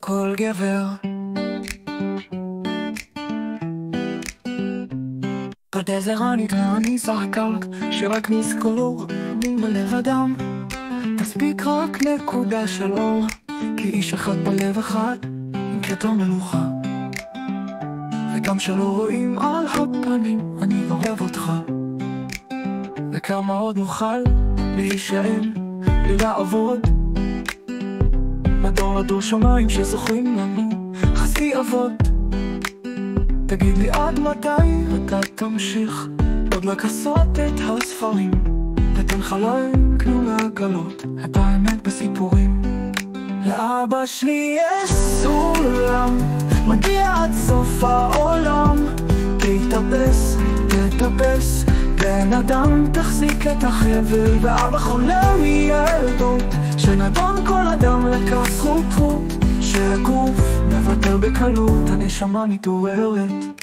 כל גבר בדזר אני שחקן שרק נזכור בלב אדם תספיק רק נקודה של אור כי איש אחד בלב אחד עם כתר מלוכה וגם שלא רואים על הפנים אני אוהב אותך וכמה עוד נוכל להישען בלי לעבוד מדור לדור שמיים שזוכרים לנו חסי אבות תגיד לי עד מתי אתה תמשיך עוד לכסות את הספרים ותן חליים כמו לגלות את האמת בסיפורים לאבא שלי יש סולם מגיע עד סוף העולם תתאפס, תתאפס בן אדם תחזיק את החבל ואבא חולם מילדות שנדון כל אדם לכף זכות שהגוף מוותר בקלות הנשמה מתעוררת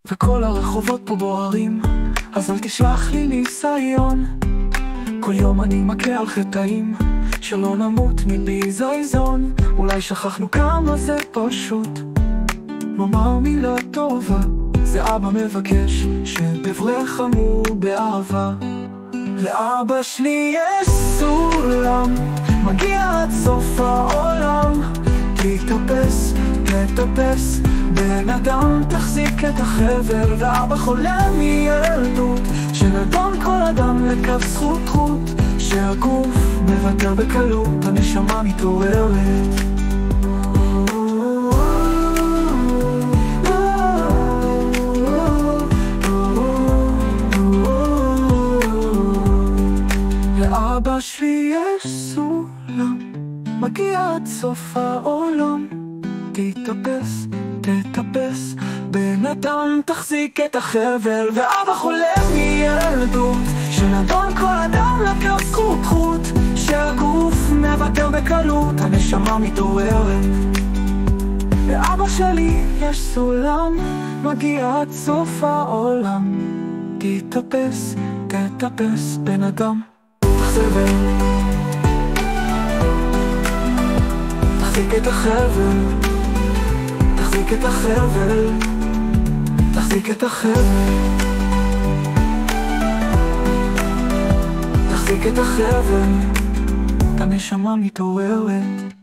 וכל הרחובות פה בוערים אז אל תשלח לי ניסיון כל יום אני מכה על חטאים שלא נמות מביזיון אולי שכחנו כמה זה פשוט נאמר מילה טובה זה אבא מבקש שתברכנו באהבה לאבא שלי יש סולם מגיע עד סוף העולם תתאפס, תתאפס בן אדם תחזיק את החבל ואבא חולם מילדות שנדון כל אדם לכף זכות שהגוף מוותר בקלות הנשמה מתעוררת לאבא שלי יש סולם מגיע עד סוף העולם תתאפס, תתאפס בן אדם תחזיק את החבל ואבא חולם מילדות שנדון כל אדם לכף זכות שהגוף מוותר בקלות הנשמה מתעוררת לאבא שלי יש סולם מגיע עד סוף העולם תתאפס, תתאפס בן אדם תחזבל תחזיק את החבל תחזיק את החבל תחזיק את החבל תחזיק את החבל הנשמה מתעוררת